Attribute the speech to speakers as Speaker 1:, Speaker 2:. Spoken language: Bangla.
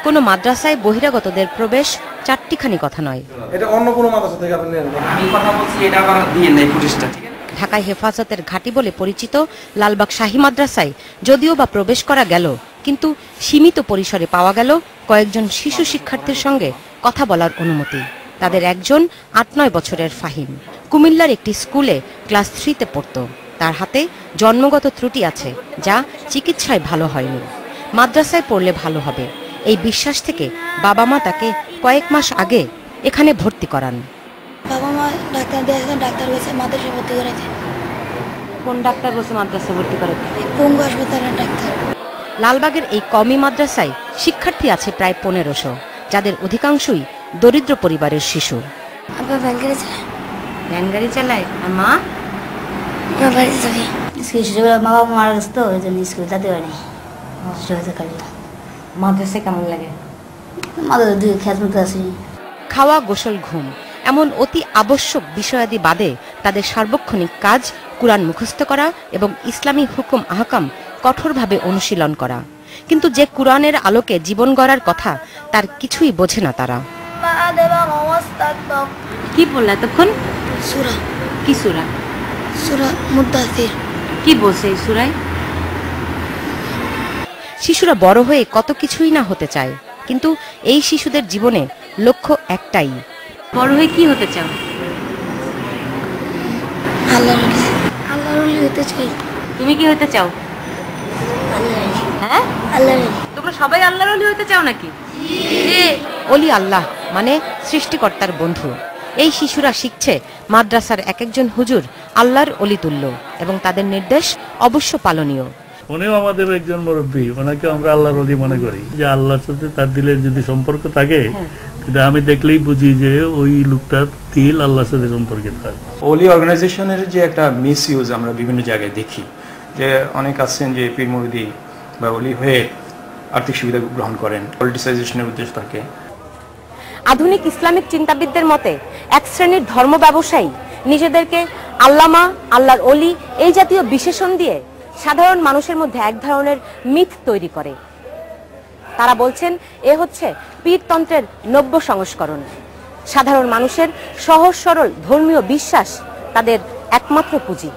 Speaker 1: কোনো মাদ্রাসায় বহিরাগতদের প্রবেশ চারটিখানি কথা নয়।
Speaker 2: এটা অন্য কোনো মাদ্রাসা থেকে আপনি নেন?
Speaker 3: আমি কথা বলছি, এটা আবার দিয়ে নেই ফুটেজটা, ঠিক আছে?
Speaker 1: ঢাকায় হেফাজতের ঘাঁটি বলে পরিচিত লালবাগ শাহী মাদ্রাসায় যদিও বা প্রবেশ করা গেল, কিন্তু সীমিত পরিসরে পাওয়া গেল কয়েকজন শিশু শিক্ষার্থীর সঙ্গে কথা বলার অনুমতি। তাদের একজন ৮-৯ বছরের ফাহিম, কুমিল্লার একটি স্কুলে ক্লাস 3-তে পড়ত। তার হাতে জন্মগত ত্রুটি আছে, যা চিকিৎসায় ভালো হয়নি। মাদ্রাসায় পড়লে ভালো হবে এই বিশ্বাস থেকে বাবা মা তাকে কয়েক মাস আগে এখানে ভর্তি করান।
Speaker 4: বাবা মা ডাক্তার দেখাচ্ছেন, ডাক্তার বলছে মাদ্রাসায় ভর্তি করেছে।
Speaker 1: কোন ডাক্তার বলছে মাদ্রাসায় ভর্তি করে?
Speaker 4: পঙ্গু হাসপাতালের ডাক্তার।
Speaker 1: লালবাগের এই কওমি মাদ্রাসায় শিক্ষার্থী আছে প্রায় ১৫০০, যাদের অধিকাংশই দরিদ্র পরিবারের শিশু।
Speaker 4: আব্বা ভ্যানগাড়ি চালায়।
Speaker 1: ভ্যানগাড়ি চালায়? আর মা?
Speaker 4: বাড়ি যাবে
Speaker 5: ছোটবেলা মা বাবা মারা গেছে তো ওই জন্য স্কুল যেতে পারি।
Speaker 1: মাদ্রাসায় কেমন লাগে?
Speaker 5: মাদের দুই খেত মতো আছি।
Speaker 1: খাওয়া, গোসল, ঘুম এমন অতি আবশ্যক বিষয়াদি বাদে তাদের সার্বক্ষণিক কাজ কুরআন মুখস্থ করা এবং ইসলামী হুকুম আহকাম কঠোরভাবে অনুশীলন করা। কিন্তু যে কুরআনের আলোকে জীবন গড়ার কথা তার কিছুই বোঝে না তারা। কি বললা এতক্ষণ?
Speaker 4: সূরা।
Speaker 1: কি সূরা?
Speaker 4: সূরা মুদ্দাসির।
Speaker 1: কি বলছে এই সূরায়? শিশুরা বড় হয়ে কত কিছুই না হতে চায়, কিন্তু এই শিশুদের জীবনে লক্ষ্য একটাই। বড় হয়ে কি হতে চাও?
Speaker 4: আল্লাহর ওলি হতে চাই।
Speaker 1: তুমি কি হতে চাও? হ্যাঁ,
Speaker 4: আল্লাহর।
Speaker 1: তোমরা সবাই আল্লাহর ওলি হতে চাও নাকি? ওলি আল্লাহ মানে সৃষ্টিকর্তার বন্ধু। এই শিশুরা শিখছে মাদ্রাসার এক একজন হুজুর আল্লাহর অলি তুল্য এবং তাদের নির্দেশ অবশ্য পালনীয়।
Speaker 6: উনিও আমাদের একজন মুরব্বী, ওনাকে আমরা আল্লাহর ওলি মনে করি। যে আল্লাহর সাথে তার দিলের যদি সম্পর্ক থাকে, কিন্তু আমি দেখলেই বুঝি যে ওই লোকটার দিল আল্লাহর সাথে সম্পর্কিত থাকে।
Speaker 7: ওলি অর্গানাইজেশনের যে একটা মিস ইউজ আমরা বিভিন্ন জায়গায় দেখি, যে অনেক আছেন যে পীর মুরিদি বা ওলি হয়ে আর্থিক সুবিধা গ্রহণ করেন, পলিটিসাইজেশনের উদ্দেশ্য থাকে।
Speaker 1: আধুনিক ইসলামিক চিন্তাবিদদের মতে এক শ্রেণীর ধর্ম ব্যবসায়ী নিজেদেরকে আল্লামা, আল্লাহর অলি এই জাতীয় বিশেষণ দিয়ে সাধারণ মানুষের মধ্যে এক ধরনের মিথ তৈরি করে। তারা বলছেন এ হচ্ছে পীরতন্ত্রের নব্য সংস্করণ। সাধারণ মানুষের সহজ সরল ধর্মীয় বিশ্বাস তাদের একমাত্র পুঁজি।